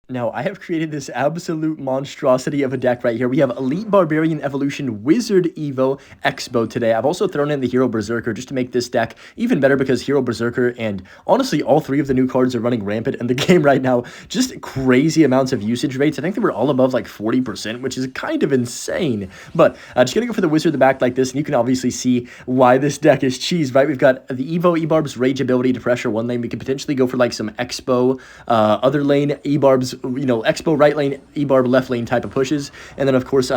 Now, I have created this absolute monstrosity of a deck right here. We have Elite Barbarian Evolution Wizard Evo Xbow today. I've also thrown in the Hero Berserker just to make this deck even better because Hero Berserker and honestly all three of the new cards are running rampant in the game right now. Just crazy amounts of usage rates. I think they were all above like 40%, which is kind of insane. But just going to go for the Wizard in the back like this, and you can obviously see why this deck is cheese, right? We've got the Evo Ebarb's Rage ability to pressure one lane. We could potentially go for like some Expo, other lane Ebarb's, Expo right lane, Ebarb left lane type of pushes. And then, of course,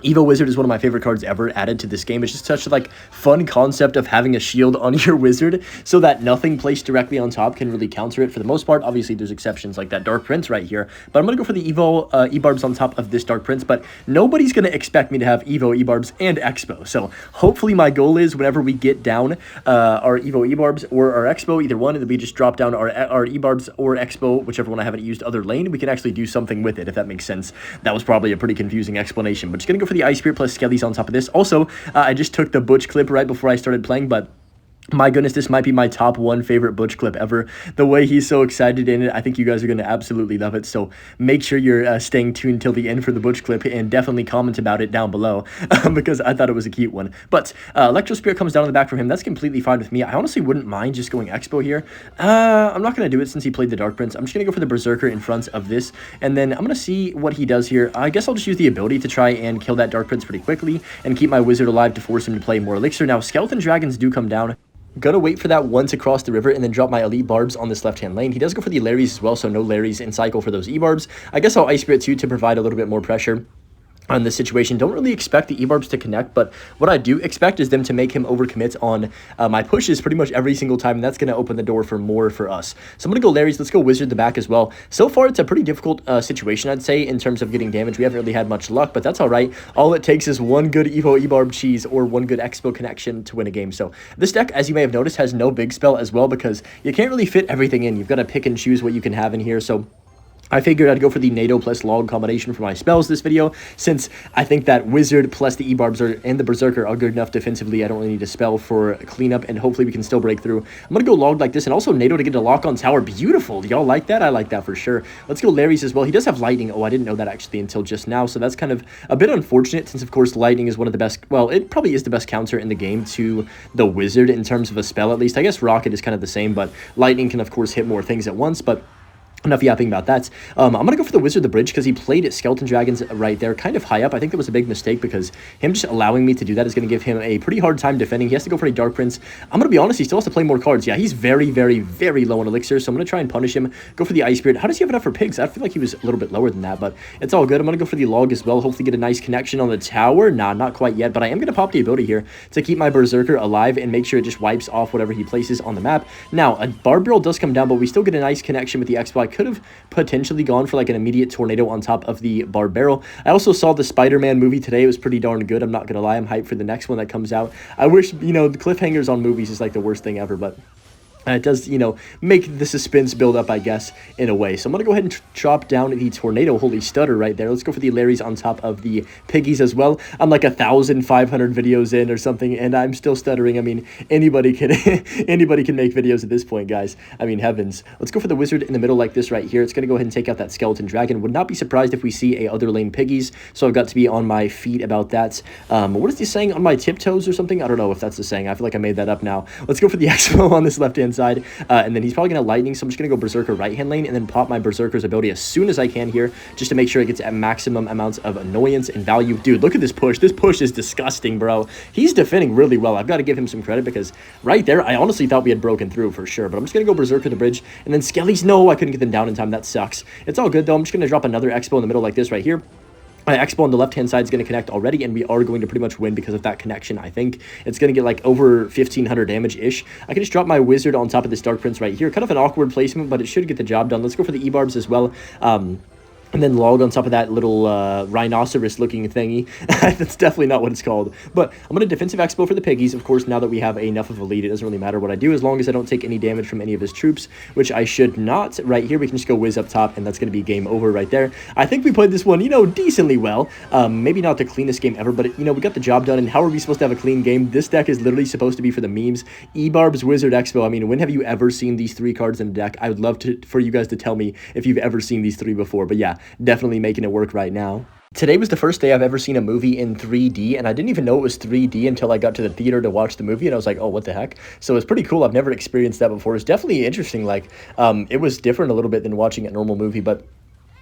Evo Wizard is one of my favorite cards ever added to this game. It's just such a like fun concept of having a shield on your wizard so that nothing placed directly on top can really counter it for the most part. Obviously, there's exceptions like that Dark Prince right here, but I'm going to go for the Evo Ebarbs on top of this Dark Prince, but nobody's going to expect me to have Evo Ebarbs and Expo. So hopefully my goal is whenever we get down our Evo Ebarbs or our Expo, either one, and we just drop down our Ebarbs or Expo, whichever one I haven't used other lane, we can actually do something with it, if that makes sense. That was probably a pretty confusing explanation, but just going to go for the Ice Spirit plus Skellies on top of this. Also, I just took the Butch clip right before I started playing, but my goodness, this might be my top one favorite Butch clip ever. The way he's so excited in it, I think you guys are going to absolutely love it. So make sure you're staying tuned till the end for the Butch clip and definitely comment about it down below because I thought it was a cute one. But Electro Spirit comes down on the back from him. That's completely fine with me. I honestly wouldn't mind just going Expo here. I'm not going to do it since he played the Dark Prince. I'm just going to go for the Berserker in front of this. And then I'm going to see what he does here. I guess I'll just use the ability to try and kill that Dark Prince pretty quickly and keep my Wizard alive to force him to play more Elixir. Now, Skeleton Dragons do come down. Gonna wait for that one to cross the river and then drop my Elite Barbs on this left-hand lane. He does go for the Larrys as well, so no Larrys in cycle for those E-Barbs. I guess I'll Ice Spirit too to provide a little bit more pressure on this situation. Don't really expect the Ebarbs to connect, but what I do expect is them to make him overcommit on my pushes pretty much every single time, and that's going to open the door for more for us. So I'm going to go Larry's. Let's go Wizard the back as well. So far, it's a pretty difficult situation, I'd say, in terms of getting damage. We haven't really had much luck, but that's all right. All it takes is one good Evo Ebarb cheese or one good Expo connection to win a game. So this deck, as you may have noticed, has no big spell as well because you can't really fit everything in. You've got to pick and choose what you can have in here. So I figured I'd go for the NATO plus log combination for my spells this video, since I think that Wizard plus the E-Barbs and the Berserker are good enough defensively. I don't really need a spell for cleanup, and hopefully we can still break through. I'm going to go log like this, and also NATO to get a lock on tower. Beautiful. Do y'all like that? I like that for sure. Let's go Larry's as well. He does have lightning. Oh, I didn't know that actually until just now, so that's kind of a bit unfortunate, since of course lightning is one of the best, well, it probably is the best counter in the game to the Wizard in terms of a spell at least. I guess rocket is kind of the same, but lightning can of course hit more things at once, but enough yapping about that. I'm going to go for the Wizard the Bridge because he played at Skeleton Dragons right there, kind of high up. I think that was a big mistake because him just allowing me to do that is going to give him a pretty hard time defending. He has to go for a Dark Prince. I'm going to be honest, he still has to play more cards. Yeah, he's very, very, very low on Elixir, so I'm going to try and punish him. Go for the Ice Spirit. How does he have enough for Pigs? I feel like he was a little bit lower than that, but it's all good. I'm going to go for the Log as well. Hopefully get a nice connection on the tower. Nah, not quite yet, but I am going to pop the ability here to keep my Berserker alive and make sure it just wipes off whatever he places on the map. Now, a Barb Barrel does come down, but we still get a nice connection with the Expo. I could have potentially gone for like an immediate tornado on top of the Barb Barrel. I also saw the Spider-Man movie today. It was pretty darn good. I'm not going to lie. I'm hyped for the next one that comes out. I wish, the cliffhangers on movies is like the worst thing ever, but it does, make the suspense build up, I guess, in a way. So I'm going to go ahead and chop down the Tornado. Holy stutter right there. Let's go for the Larrys on top of the Piggies as well. I'm like 1,500 videos in or something, and I'm still stuttering. I mean, anybody can anybody can make videos at this point, guys. I mean, heavens. Let's go for the Wizard in the middle like this right here. It's going to go ahead and take out that Skeleton Dragon. Would not be surprised if we see a other lane Piggies, so I've got to be on my feet about that. What is he saying? On my tiptoes or something? I don't know if that's the saying. I feel like I made that up now. Let's go for the Expo on this left-hand side, and then he's probably going to Lightning, so I'm just going to go Berserker right-hand lane and then pop my Berserker's ability as soon as I can here, just to make sure it gets at maximum amounts of annoyance and value. Dude, look at this push. This push is disgusting, bro. He's defending really well. I've got to give him some credit because right there, I honestly thought we had broken through for sure, but I'm just going to go Berserker the bridge, and then Skellies. No, I couldn't get them down in time. That sucks. It's all good, though. I'm just going to drop another Expo in the middle like this right here. My Expo on the left-hand side is going to connect already, and we are going to pretty much win because of that connection, I think. It's going to get, like, over 1,500 damage-ish. I can just drop my Wizard on top of this Dark Prince right here. Kind of an awkward placement, but it should get the job done. Let's go for the E-Barbs as well. and then log on top of that little rhinoceros-looking thingy. That's definitely not what it's called. But I'm going to defensive expo for the piggies. Of course, now that we have enough of a lead, it doesn't really matter what I do as long as I don't take any damage from any of his troops, which I should not. Right here, we can just go whiz up top, and that's going to be game over right there. I think we played this one, decently well. Maybe not the cleanest game ever, but, we got the job done. And how are we supposed to have a clean game? This deck is literally supposed to be for the memes. E-Barb's Wizard Expo. I mean, when have you ever seen these 3 cards in a deck? I would love for you guys to tell me if you've ever seen these 3 before. But yeah, definitely making it work right now. Today was the first day I've ever seen a movie in 3D, and I didn't even know it was 3D until I got to the theater to watch the movie, and I was like, oh, what the heck? So it's pretty cool. I've never experienced that before. It's definitely interesting. Like, it was different a little bit than watching a normal movie, but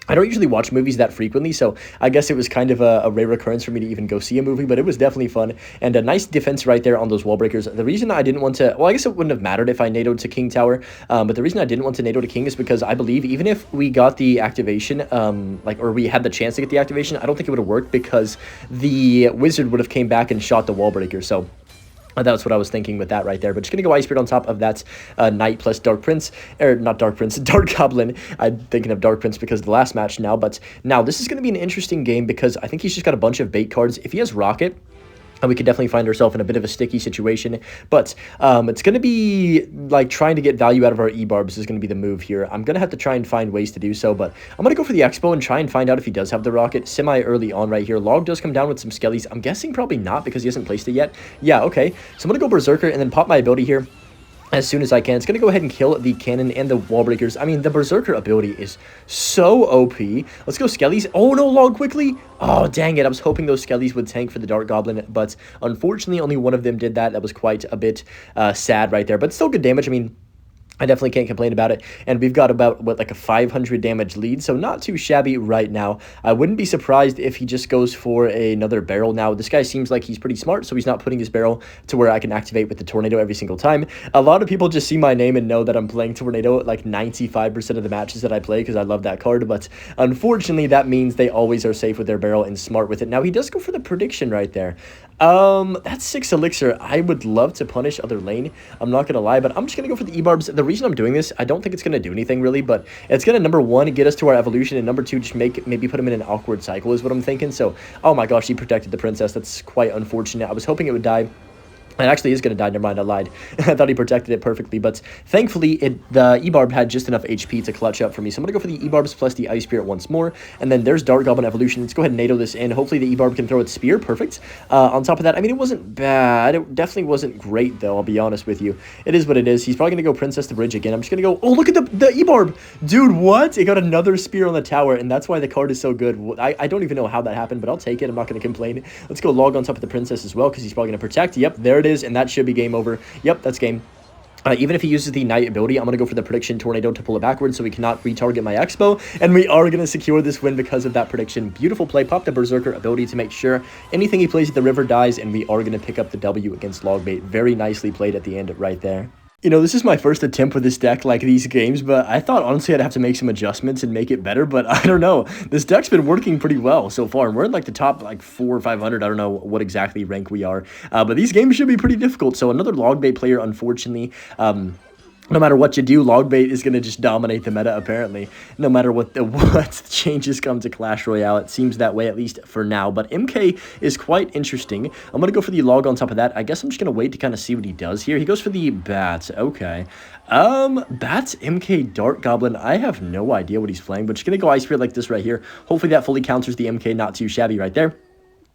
I don't usually watch movies that frequently, so I guess it was kind of a rare occurrence for me to even go see a movie, but it was definitely fun, and a nice defense right there on those wall breakers. The reason I didn't want to, well, I guess it wouldn't have mattered if I NATO'd to King Tower, but the reason I didn't want to NATO to King is because I believe even if we got the activation, or we had the chance to get the activation, I don't think it would have worked because the wizard would have came back and shot the wall breaker, so that's what I was thinking with that right there. But just going to go Ice Spirit on top of that Knight plus Dark Prince. Or not Dark Prince, Dark Goblin. I'm thinking of Dark Prince because of the last match now. But now this is going to be an interesting game because I think he's just got a bunch of bait cards. If he has Rocket, we could definitely find ourselves in a bit of a sticky situation. But it's going to be like trying to get value out of our E-Barbs is going to be the move here. I'm going to have to try and find ways to do so. But I'm going to go for the Expo and try and find out if he does have the Rocket semi-early on right here. Log does come down with some Skellies. I'm guessing probably not because he hasn't placed it yet. Yeah, okay. So I'm going to go Berserker and then pop my ability here as soon as I can. It's going to go ahead and kill the cannon and the wall breakers. I mean, the Berserker ability is so OP. Let's go Skellies. Oh, no, log quickly. Oh, dang it. I was hoping those Skellies would tank for the Dark Goblin, but unfortunately, only one of them did that. That was quite a bit sad right there, but still good damage. I mean, I definitely can't complain about it, and we've got about, like a 500 damage lead, so not too shabby right now. I wouldn't be surprised if he just goes for another barrel now. This guy seems like he's pretty smart, so he's not putting his barrel to where I can activate with the Tornado every single time. A lot of people just see my name and know that I'm playing Tornado like 95% of the matches that I play because I love that card, but unfortunately, that means they always are safe with their barrel and smart with it. Now, he does go for the prediction right there. That's 6 elixir. I would love to punish other lane. I'm not gonna lie, but I'm just gonna go for the E-Barbs. The reason I'm doing this, I don't think it's gonna do anything really, but it's gonna, number 1, get us to our evolution, and number 2, just maybe put him in an awkward cycle is what I'm thinking. So, oh my gosh, he protected the princess. That's quite unfortunate. I was hoping it would die. It actually is going to die. Never mind, I lied. I thought he protected it perfectly, but thankfully, the E-Barb had just enough HP to clutch up for me. So I'm going to go for the E-Barbs plus the Ice Spirit once more, and then there's Dark Goblin Evolution. Let's go ahead and NATO this in. Hopefully, the E-Barb can throw its Spear. Perfect. On top of that, I mean, it wasn't bad. It definitely wasn't great, though, I'll be honest with you. It is what it is. He's probably going to go Princess to Bridge again. I'm just going to go, oh, look at the E-Barb. Dude, what? It got another Spear on the tower, and that's why the card is so good. I don't even know how that happened, but I'll take it. I'm not going to complain. Let's go log on top of the Princess as well, because he's probably going to protect. Yep, there it is, and that should be game over. Yep, that's game. Even if he uses the Knight ability, I'm going to go for the Prediction Tornado to pull it backwards so we cannot retarget my Expo, and we are going to secure this win because of that prediction. Beautiful play. Pop the Berserker ability to make sure anything he plays at the river dies, and we are going to pick up the W against Logbait. Very nicely played at the end right there. This is my first attempt with this deck, like these games, but I thought, honestly, I'd have to make some adjustments and make it better, but I don't know. This deck's been working pretty well so far, and we're in, like, the top, like, 400 or 500. I don't know what exactly rank we are, but these games should be pretty difficult. So another Logbait player, unfortunately, no matter what you do, Logbait is going to just dominate the meta, apparently. No matter what changes come to Clash Royale, it seems that way, at least for now. But MK is quite interesting. I'm going to go for the log on top of that. I guess I'm just going to wait to kind of see what he does here. He goes for the Bats. Okay. Bats, MK, Dark Goblin. I have no idea what he's playing, but just going to go Ice Spirit like this right here. Hopefully that fully counters the MK. Not too shabby right there.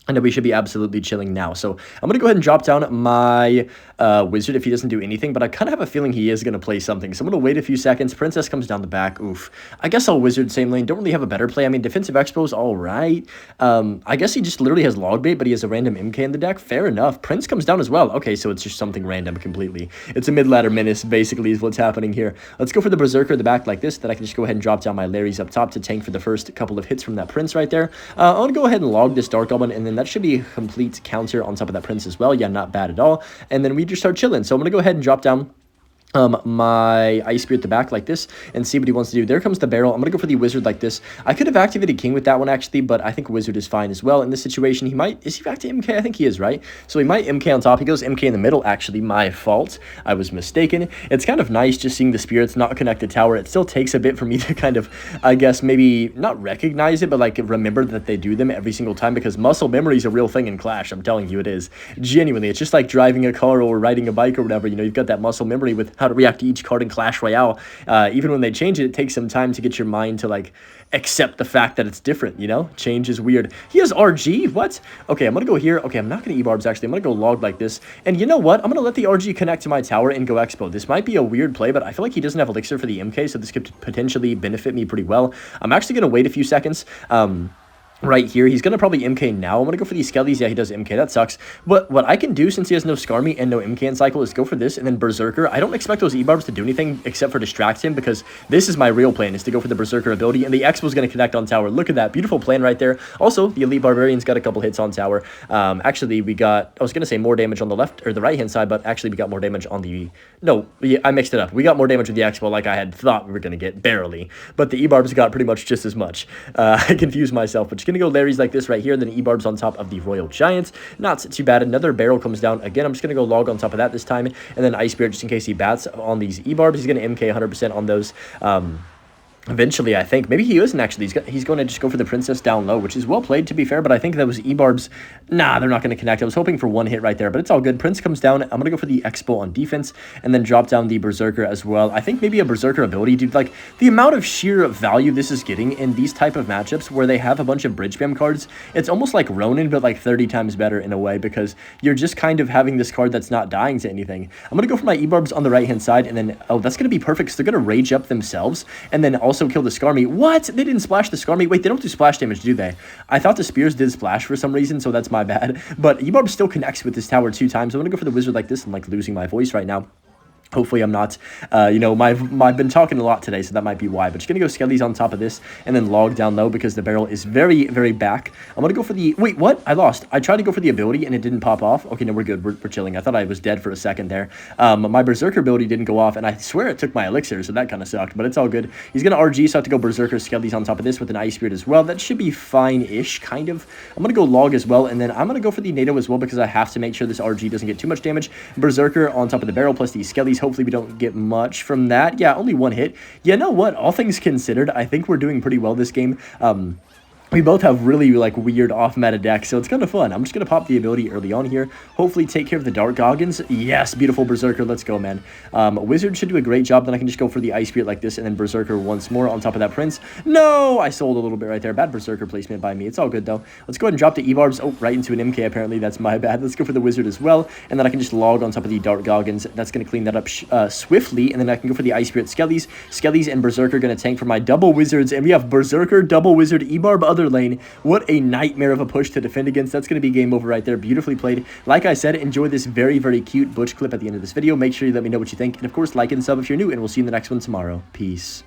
And we should be absolutely chilling now. So I'm going to go ahead and drop down my wizard if he doesn't do anything. But I kind of have a feeling he is going to play something. So I'm going to wait a few seconds. Princess comes down the back. Oof. I guess I'll wizard same lane. Don't really have a better play. I mean, defensive expo is all right. I guess he just literally has Logbait, but he has a random MK in the deck. Fair enough. Prince comes down as well. Okay, so it's just something random completely. It's a mid-ladder menace, basically, is what's happening here. Let's go for the Berserker in the back like this. Then I can just go ahead and drop down my Larrys up top to tank for the first couple of hits from that Prince right there. I'm going to go ahead and log this Dark Goblin, and then that should be a complete counter on top of that Prince as well. Yeah, not bad at all. And then we just start chilling. So I'm going to go ahead and drop down my Ice Spear at the back like this and see what he wants to do. There comes the barrel. I'm going to go for the Wizard like this. I could have activated King with that one actually, but I think Wizard is fine as well. In this situation, is he back to MK? I think he is, right? So he might MK on top. He goes MK in the middle, actually. My fault. I was mistaken. It's kind of nice just seeing the Spirits not connect the tower. It still takes a bit for me to kind of, I guess, maybe not recognize it, but like remember that they do them every single time, because muscle memory is a real thing in Clash. I'm telling you, it is. Genuinely, it's just like driving a car or riding a bike or whatever. You know, you've got that muscle memory with how to react to each card in Clash Royale. Even when they change it, it takes some time to get your mind to like accept the fact that it's different, you know? Change is weird. He has RG? What? Okay, I'm gonna go here. Okay, I'm not gonna E-Barbs actually. I'm gonna go log like this. And you know what? I'm gonna let the RG connect to my tower and go Expo. This might be a weird play, but I feel like he doesn't have Elixir for the MK, so this could potentially benefit me pretty well. I'm actually gonna wait a few seconds. Right here, he's going to probably MK now. I'm going to go for these Skellies. Yeah, he does MK. That sucks. But what I can do, since he has no Skarmy and no MK in cycle, is go for this and then Berserker. I don't expect those E-Barbs to do anything except for distract him, because this is my real plan, is to go for the Berserker ability, and the Expo is going to connect on tower. Look at that. Beautiful plan right there. Also, the Elite Barbarian's got a couple hits on tower. Actually, we got, I was going to say more damage on the left, or the right-hand side, but actually we got more damage on the, no, yeah, I mixed it up. We got more damage with the Expo like I had thought we were going to get, barely. But the E-Barbs got pretty much just as much. I confused myself, but just going to go Larry's like this right here, and then E-Barbs on top of the Royal Giant. Not too bad. Another barrel comes down. Again, I'm just going to go log on top of that this time, and then Ice Spirit just in case he bats on these E-Barbs. He's going to MK 100% on those. Eventually, I think. Maybe he isn't actually. He's going to just go for the Princess down low, which is well played, to be fair, but I think those E-Barbs, nah, they're not going to connect. I was hoping for one hit right there, but it's all good. Prince comes down. I'm going to go for the Expo on defense and then drop down the Berserker as well. I think maybe a Berserker ability, dude. Like, the amount of sheer value this is getting in these type of matchups where they have a bunch of bridge spam cards, it's almost like Ronin, but like 30 times better in a way, because you're just kind of having this card that's not dying to anything. I'm going to go for my E-Barbs on the right-hand side, and then, oh, that's going to be perfect, because they're going to rage up themselves and then also kill the Skarmy. What? They didn't splash the Skarmy? Wait, they don't do splash damage, do they? I thought the Spears did splash for some reason, so that's my bad. But E-Barb still connects with this tower 2 times. I'm going to go for the Wizard like this. I'm like losing my voice right now. Hopefully I'm not, you know, I've been talking a lot today, so that might be why. But just going to go Skellies on top of this and then log down low, because the barrel is very, very back. I'm going to go for the, wait, what? I lost. I tried to go for the ability and it didn't pop off. Okay, no, we're good. We're chilling. I thought I was dead for a second there. My Berserker ability didn't go off, and I swear it took my Elixir, so that kind of sucked, but it's all good. He's going to RG, so I have to go Berserker Skellies on top of this with an Ice Spirit as well. That should be fine-ish, kind of. I'm going to go log as well, and then I'm going to go for the NATO as well, because I have to make sure this RG doesn't get too much damage. Berserker on top of the barrel plus these Skellies. Hopefully we don't get much from that. Yeah, only one hit. You know what? All things considered, I think we're doing pretty well this game. We both have really, like, weird off-meta decks, so it's kind of fun. I'm just going to pop the ability early on here. Hopefully take care of the Dark Goggins. Yes, beautiful Berserker. Let's go, man. Wizard should do a great job. Then I can just go for the Ice Spirit like this, and then Berserker once more on top of that Prince. No! I sold a little bit right there. Bad Berserker placement by me. It's all good, though. Let's go ahead and drop the E-Barbs. Oh, right into an MK, apparently. That's my bad. Let's go for the Wizard as well, and then I can just log on top of the Dark Goggins. That's going to clean that up swiftly, and then I can go for the Ice Spirit Skellies. Skellies and Berserker going to tank for my double Wizards, and we have Berserker, double Wizard, E-Barb, other lane. What a nightmare of a push to defend against. That's going to be game over right there. Beautifully played. Like I said, enjoy this very, very cute Butch clip at the end of this video. Make sure you let me know what you think. And of course, like and sub if you're new, and we'll see you in the next one tomorrow. Peace.